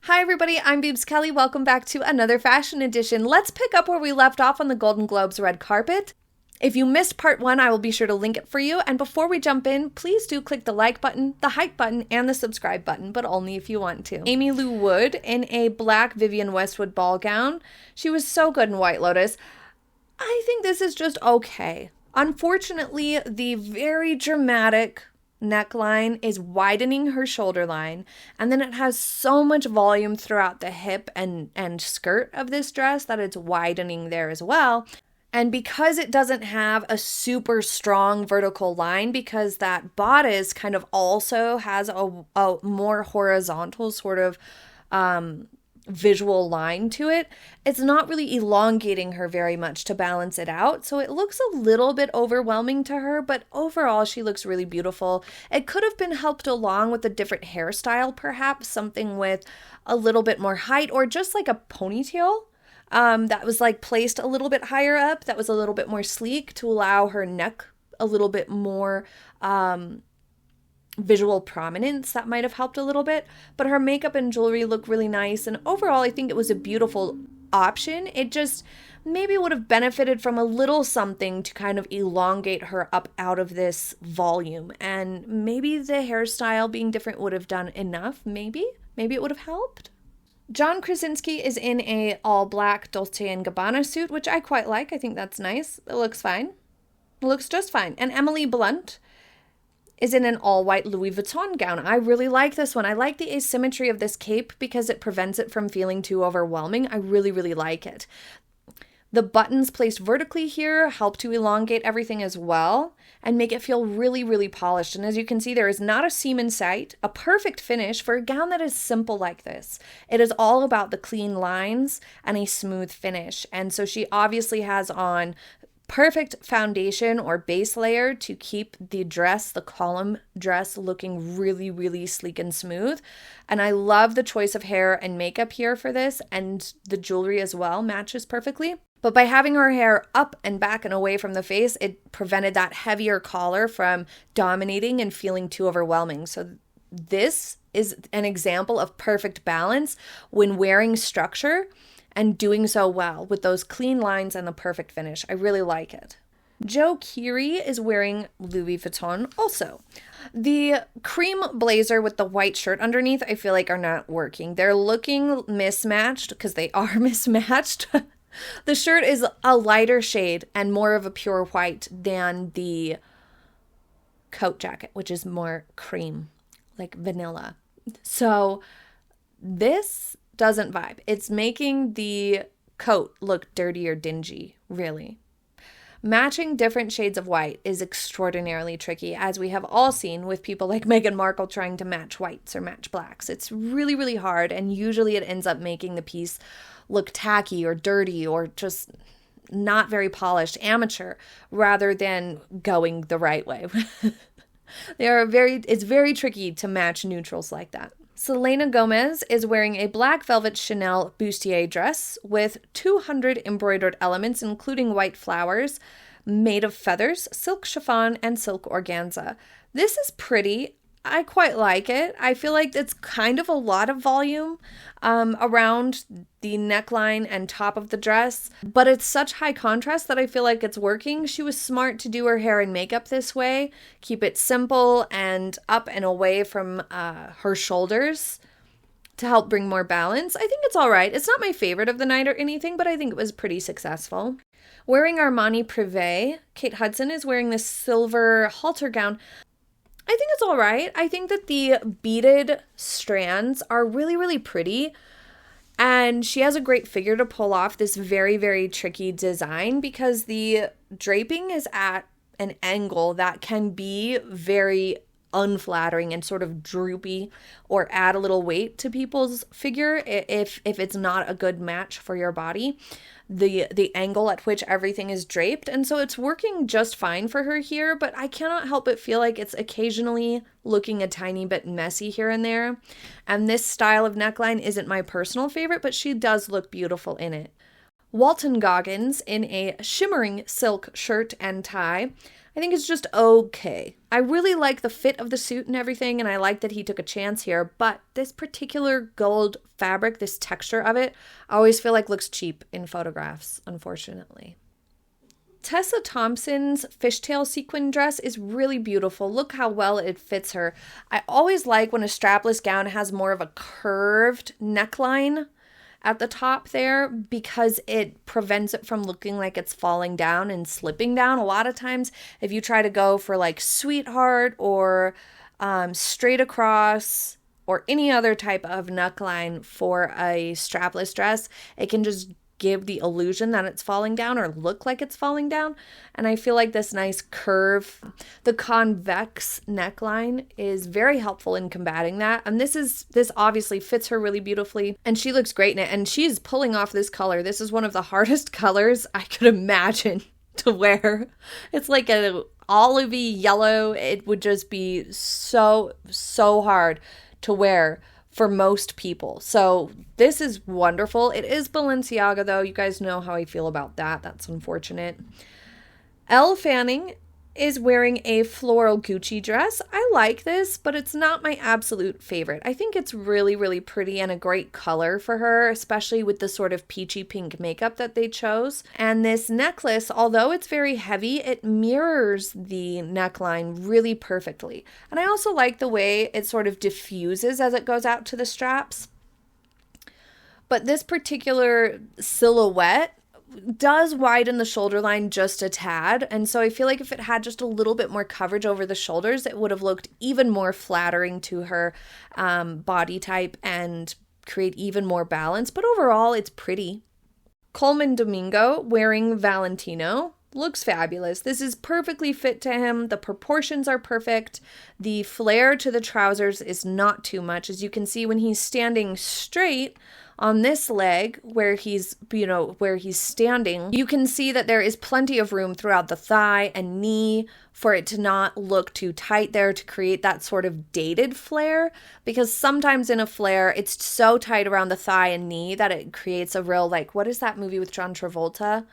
Hi everybody, I'm Beebs Kelley. Welcome back to another fashion edition. Let's pick up where we left off on the Golden Globes red carpet. If you missed part one, I will be sure to link it for you. And before we jump in, please do click the like button, the hype button, and the subscribe button, but only if you want to. Amy Lou Wood in a black Vivienne Westwood ball gown. She was so good in White Lotus. I think this is just okay. Unfortunately, the very dramatic neckline is widening her shoulder line, and then it has so much volume throughout the hip and skirt of this dress that it's widening there as well. And because it doesn't have a super strong vertical line, because that bodice kind of also has a more horizontal sort of visual line to it, it's not really elongating her very much to balance it out. So it looks a little bit overwhelming to her, but overall she looks really beautiful. It could have been helped along with a different hairstyle, perhaps something with a little bit more height, or just like a ponytail that was like placed a little bit higher up, that was a little bit more sleek to allow her neck a little bit more visual prominence. That might have helped a little bit, but her makeup and jewelry look really nice, and overall I think it was a beautiful option. It just maybe would have benefited from a little something to kind of elongate her up out of this volume, and maybe the hairstyle being different would have done enough. Maybe it would have helped. John Krasinski is in a all black Dolce & Gabbana suit, which I quite like. I think that's nice. It looks fine. It looks just fine. And Emily Blunt is in an all-white Louis Vuitton gown. I really like this one. I like the asymmetry of this cape because it prevents it from feeling too overwhelming. I really, really like it. The buttons placed vertically here help to elongate everything as well and make it feel really, really polished. And as you can see, there is not a seam in sight, a perfect finish for a gown that is simple like this. It is all about the clean lines and a smooth finish. And so she obviously has on perfect foundation or base layer to keep the dress, the column dress, looking really, really sleek and smooth. And I love the choice of hair and makeup here for this, and the jewelry as well matches perfectly. But by having her hair up and back and away from the face, it prevented that heavier collar from dominating and feeling too overwhelming. So this is an example of perfect balance when wearing structure and doing so well with those clean lines and the perfect finish. I really like it. Joe Keery is wearing Louis Vuitton also. The cream blazer with the white shirt underneath, I feel like are not working. They're looking mismatched because they are mismatched. The shirt is a lighter shade and more of a pure white than the coat jacket, which is more cream, like vanilla. So this doesn't vibe. It's making the coat look dirty or dingy, really. Matching different shades of white is extraordinarily tricky, as we have all seen with people like Meghan Markle trying to match whites or match blacks. It's really, really hard, and usually it ends up making the piece look tacky or dirty or just not very polished, amateur, rather than going the right way. It's very tricky to match neutrals like that. Selena Gomez is wearing a black velvet Chanel bustier dress with 200 embroidered elements, including white flowers, made of feathers, silk chiffon, and silk organza. This is pretty. I quite like it. I feel like it's kind of a lot of volume around the neckline and top of the dress, but it's such high contrast that I feel like it's working. She was smart to do her hair and makeup this way, keep it simple and up and away from her shoulders to help bring more balance. I think it's all right. It's not my favorite of the night or anything, but I think it was pretty successful. Wearing Armani Privé, Kate Hudson is wearing this silver halter gown. I think it's all right. I think that the beaded strands are really, really pretty. And she has a great figure to pull off this very, very tricky design because the draping is at an angle that can be very unflattering and sort of droopy or add a little weight to people's figure if it's not a good match for your body. The angle at which everything is draped. And so it's working just fine for her here, but I cannot help but feel like it's occasionally looking a tiny bit messy here and there. And this style of neckline isn't my personal favorite, but she does look beautiful in it. Walton Goggins in a shimmering silk shirt and tie. I think it's just okay. I really like the fit of the suit and everything, and I like that he took a chance here, but this particular gold fabric, this texture of it, I always feel like looks cheap in photographs, unfortunately. Tessa Thompson's fishtail sequin dress is really beautiful. Look how well it fits her. I always like when a strapless gown has more of a curved neckline at the top there because it prevents it from looking like it's falling down and slipping down. A lot of times if you try to go for like sweetheart or straight across or any other type of neckline for a strapless dress, it can just give the illusion that it's falling down or look like it's falling down. And I feel like this nice curve, the convex neckline, is very helpful in combating that. And this obviously fits her really beautifully, and she looks great in it. And she's pulling off this color. This is one of the hardest colors I could imagine to wear. It's like an olivey yellow. It would just be so hard to wear for most people. So this is wonderful. It is Balenciaga though. You guys know how I feel about that. That's unfortunate. Elle Fanning is wearing a floral Gucci dress. I like this, but it's not my absolute favorite. I think it's really, really pretty and a great color for her, especially with the sort of peachy pink makeup that they chose. And this necklace, although it's very heavy, it mirrors the neckline really perfectly. And I also like the way it sort of diffuses as it goes out to the straps. But this particular silhouette does widen the shoulder line just a tad, and so I feel like if it had just a little bit more coverage over the shoulders, it would have looked even more flattering to her body type and create even more balance, but overall it's pretty. Colman Domingo wearing Valentino looks fabulous. This is perfectly fit to him. The proportions are perfect. The flare to the trousers is not too much. As you can see when he's standing straight on this leg where he's standing, you can see that there is plenty of room throughout the thigh and knee for it to not look too tight there to create that sort of dated flare, because sometimes in a flare it's so tight around the thigh and knee that it creates a real, like, what is that movie with John Travolta?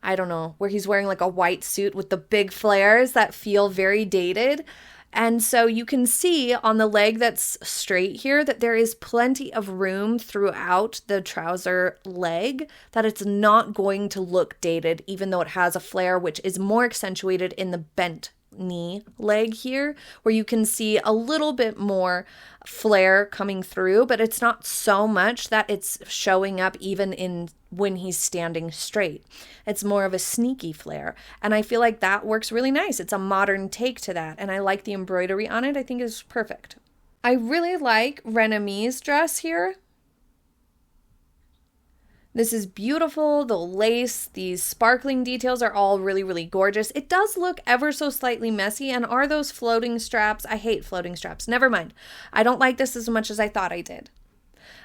I don't know, where he's wearing like a white suit with the big flares that feel very dated. And so you can see on the leg that's straight here that there is plenty of room throughout the trouser leg, that it's not going to look dated, even though it has a flare, which is more accentuated in the bent knee leg here, where you can see a little bit more flare coming through, but it's not so much that it's showing up even in when he's standing straight. It's more of a sneaky flare, and I feel like that works really nice. It's a modern take to that, and I like the embroidery on it. I think it's perfect. I really like Renemee's dress here. This is beautiful. The lace, these sparkling details are all really, really gorgeous. It does look ever so slightly messy, and are those floating straps? I hate floating straps. Never mind. I don't like this as much as I thought I did.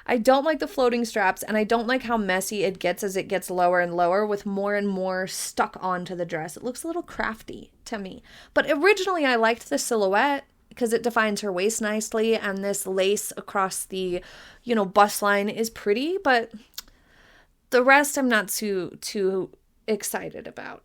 I don't like the floating straps, and I don't like how messy it gets as it gets lower and lower with more and more stuck onto the dress. It looks a little crafty to me. But originally I liked the silhouette because it defines her waist nicely, and this lace across the, bust line is pretty, but the rest I'm not too excited about.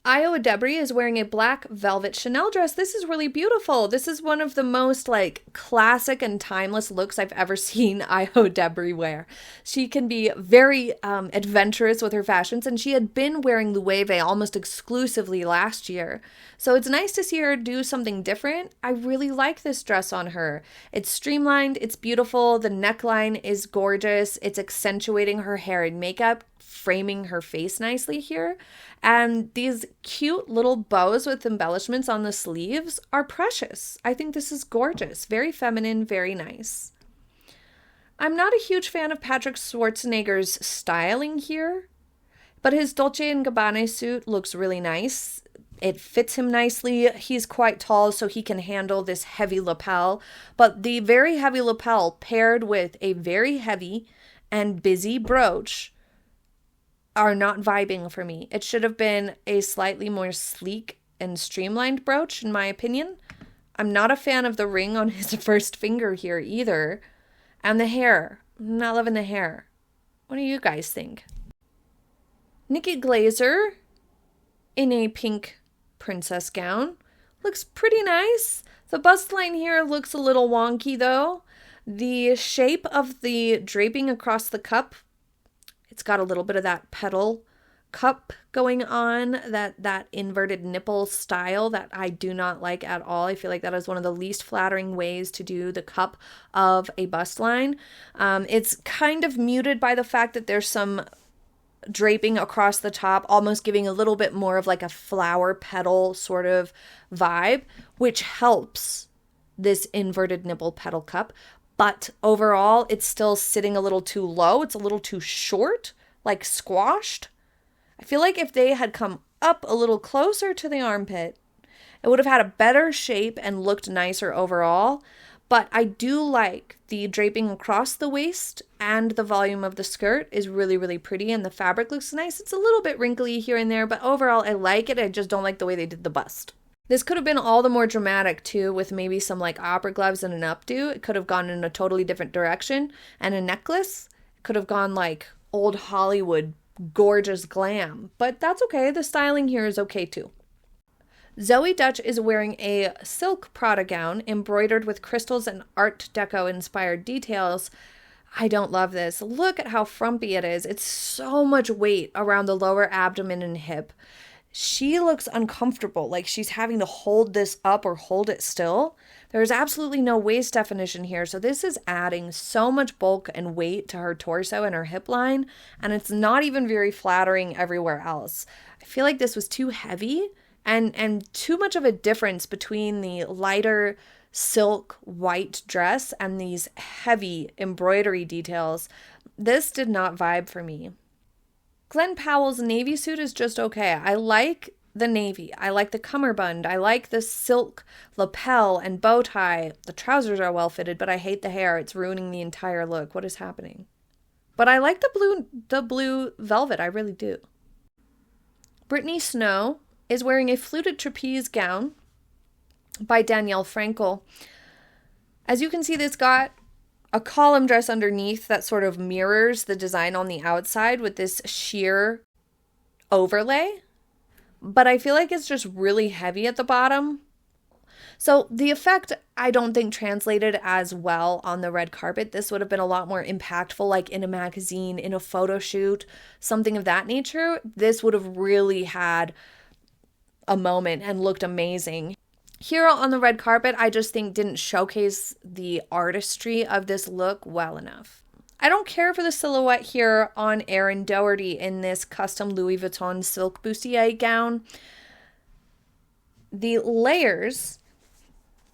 Io Debris is wearing a black velvet Chanel dress. This is really beautiful. This is one of the most classic and timeless looks I've ever seen Io Debris wear. She can be very adventurous with her fashions, and she had been wearing Loewe almost exclusively last year. So it's nice to see her do something different. I really like this dress on her. It's streamlined, it's beautiful, the neckline is gorgeous, it's accentuating her hair and makeup, framing her face nicely here. And these cute little bows with embellishments on the sleeves are precious. I think this is gorgeous. Very feminine, very nice. I'm not a huge fan of Patrick Schwarzenegger's styling here, but his Dolce & Gabbana suit looks really nice. It fits him nicely. He's quite tall, so he can handle this heavy lapel. But the very heavy lapel paired with a very heavy and busy brooch are not vibing for me. It should have been a slightly more sleek and streamlined brooch, in my opinion. I'm not a fan of the ring on his first finger here either. And the hair. I'm not loving the hair. What do you guys think? Nikki Glazer in a pink princess gown. Looks pretty nice. The bust line here looks a little wonky though. The shape of the draping across the cup, it's got a little bit of that petal cup going on, that inverted nipple style that I do not like at all. I feel like that is one of the least flattering ways to do the cup of a bust line. It's kind of muted by the fact that there's some draping across the top, almost giving a little bit more of like a flower petal sort of vibe, which helps this inverted nipple petal cup. But overall, it's still sitting a little too low. It's a little too short, like squashed. I feel like if they had come up a little closer to the armpit, it would have had a better shape and looked nicer overall. But I do like the draping across the waist, and the volume of the skirt is really, really pretty, and the fabric looks nice. It's a little bit wrinkly here and there, but overall I like it. I just don't like the way they did the bust. This could have been all the more dramatic too, with maybe some like opera gloves and an updo. It could have gone in a totally different direction, and a necklace. It could have gone like old Hollywood gorgeous glam, but that's okay. The styling here is okay too. Zoe Dutch is wearing a silk Prada gown embroidered with crystals and Art Deco inspired details. I don't love this. Look at how frumpy it is. It's so much weight around the lower abdomen and hip. She looks uncomfortable, like she's having to hold this up or hold it still. There's absolutely no waist definition here, so this is adding so much bulk and weight to her torso and her hip line, and it's not even very flattering everywhere else. I feel like this was too heavy and too much of a difference between the lighter silk white dress and these heavy embroidery details. This did not vibe for me. Glenn Powell's navy suit is just okay. I like the navy. I like the cummerbund. I like the silk lapel and bow tie. The trousers are well fitted, but I hate the hair. It's ruining the entire look. What is happening? But I like the blue velvet. I really do. Brittany Snow is wearing a fluted trapeze gown by Danielle Frankel. As you can see, this got a column dress underneath that sort of mirrors the design on the outside with this sheer overlay. But I feel like it's just really heavy at the bottom. So the effect, I don't think translated as well on the red carpet. This would have been a lot more impactful, like in a magazine, in a photo shoot, something of that nature. This would have really had a moment and looked amazing. Here on the red carpet, I just think didn't showcase the artistry of this look well enough. I don't care for the silhouette here on Erin Doherty in this custom Louis Vuitton silk bustier gown. The layers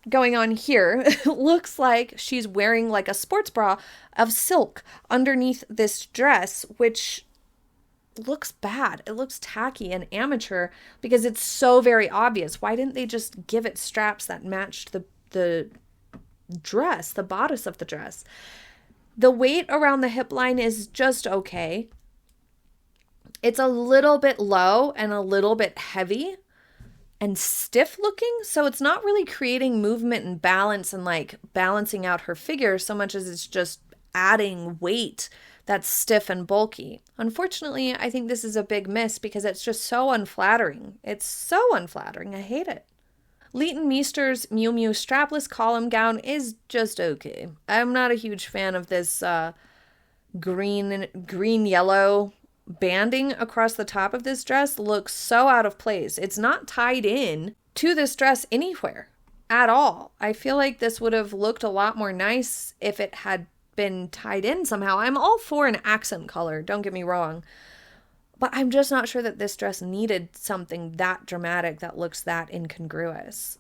going on here looks like she's wearing like a sports bra of silk underneath this dress, which looks bad. It looks tacky and amateur because it's so very obvious. Why didn't they just give it straps that matched the dress, the bodice of the dress? The weight around the hip line is just okay. It's a little bit low and a little bit heavy and stiff looking, so it's not really creating movement and balance and like balancing out her figure so much as it's just adding weight that's stiff and bulky. Unfortunately, I think this is a big miss because it's just so unflattering. It's so unflattering. I hate it. Leighton Meester's Miu Miu strapless column gown is just okay. I'm not a huge fan of this green-yellow banding across the top of this dress. Looks so out of place. It's not tied in to this dress anywhere at all. I feel like this would have looked a lot more nice if it had been tied in somehow. I'm all for an accent color, don't get me wrong, but I'm just not sure that this dress needed something that dramatic that looks that incongruous.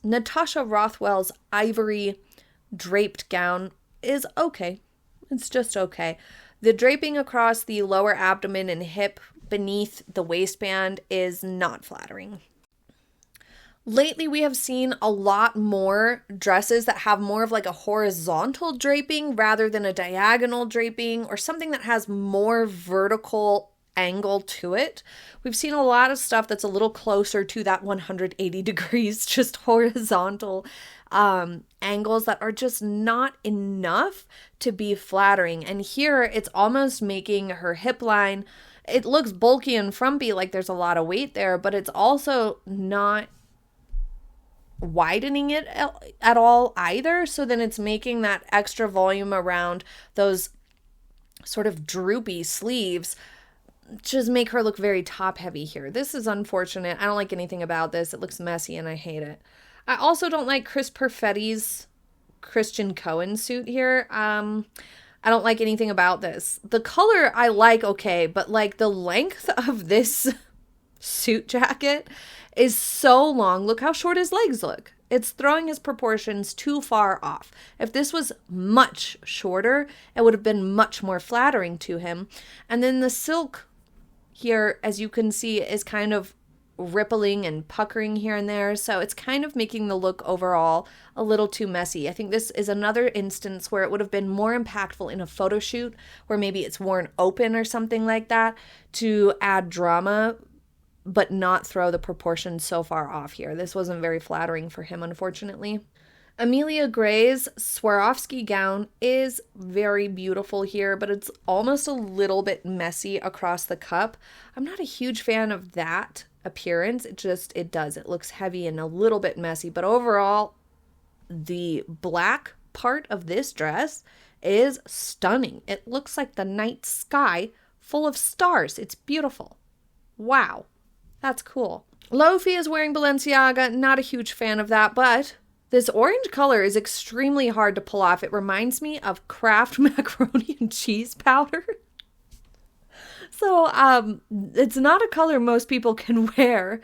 Natasha Rothwell's ivory draped gown is okay. It's just okay. The draping across the lower abdomen and hip beneath the waistband is not flattering. Lately, we have seen a lot more dresses that have more of like a horizontal draping rather than a diagonal draping or something that has more vertical angle to it. We've seen a lot of stuff that's a little closer to that 180 degrees, just horizontal angles that are just not enough to be flattering. And here it's almost making her hip line it looks bulky and frumpy, like there's a lot of weight there, but it's also not widening it at all either. So then it's making that extra volume around those sort of droopy sleeves just make her look very top heavy here. This is unfortunate. I don't like anything about this. It looks messy and I hate it. I also don't like Chris Perfetti's Christian Cohen suit here. I don't like anything about this. The color I like, okay, but like the length of this suit jacket is so long. Look how short his legs look. It's throwing his proportions too far off. If this was much shorter, it would have been much more flattering to him. And then the silk here, as you can see, is kind of rippling and puckering here and there. So it's kind of making the look overall a little too messy. I think this is another instance where it would have been more impactful in a photo shoot where maybe it's worn open or something like that to add drama, but not throw the proportions so far off here. This wasn't very flattering for him, unfortunately. Amelia Gray's Swarovski gown is very beautiful here, but it's almost a little bit messy across the cup. I'm not a huge fan of that appearance. It looks heavy and a little bit messy, but overall, the black part of this dress is stunning. It looks like the night sky full of stars. It's beautiful. Wow. That's cool. Lofi is wearing Balenciaga. Not a huge fan of that, but this orange color is extremely hard to pull off. It reminds me of Kraft macaroni and cheese powder. So it's not a color most people can wear.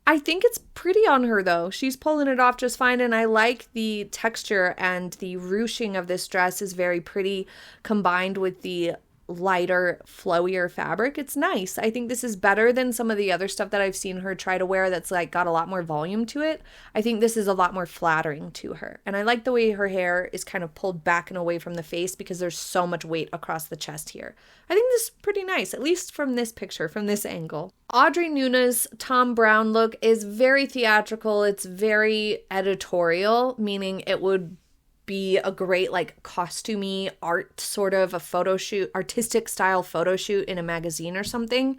I think it's pretty on her though. She's pulling it off just fine, and I like the texture and the ruching of this dress is very pretty combined with the lighter, flowier fabric. It's nice. I think this is better than some of the other stuff that I've seen her try to wear that's like got a lot more volume to it. I think this is a lot more flattering to her. And I like the way her hair is kind of pulled back and away from the face because there's so much weight across the chest here. I think this is pretty nice, at least from this picture, from this angle. Audrey Nuna's Tom Brown look is very theatrical. It's very editorial, meaning it would be a great like costumey art sort of a photo shoot, artistic style photo shoot in a magazine or something.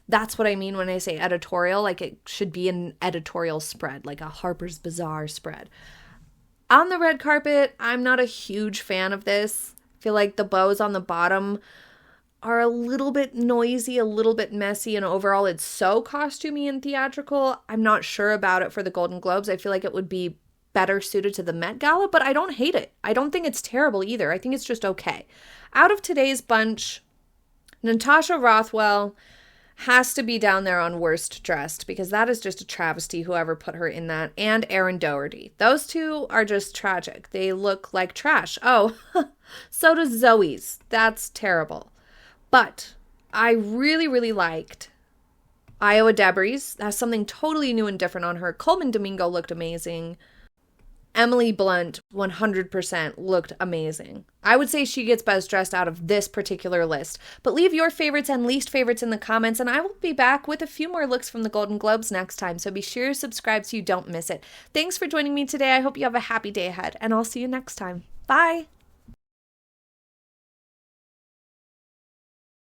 That's what I mean when I say editorial. Like it should be an editorial spread, like a Harper's Bazaar spread. On the red carpet, I'm not a huge fan of this. I feel like the bows on the bottom are a little bit noisy, a little bit messy, and overall it's so costumey and theatrical. I'm not sure about it for the Golden Globes. I feel like it would be better suited to the Met Gala, but I don't hate it. I don't think it's terrible either. I think it's just okay. Out of today's bunch, Natasha Rothwell has to be down there on worst dressed because that is just a travesty, whoever put her in that, and Erin Doherty. Those two are just tragic. They look like trash. Oh, so does Zoe's. That's terrible. But I really, really liked Iowa Debris. That's something totally new and different on her. Colman Domingo looked amazing. Emily Blunt, 100% looked amazing. I would say she gets best dressed out of this particular list. But leave your favorites and least favorites in the comments, and I will be back with a few more looks from the Golden Globes next time, so be sure to subscribe so you don't miss it. Thanks for joining me today. I hope you have a happy day ahead, and I'll see you next time. Bye!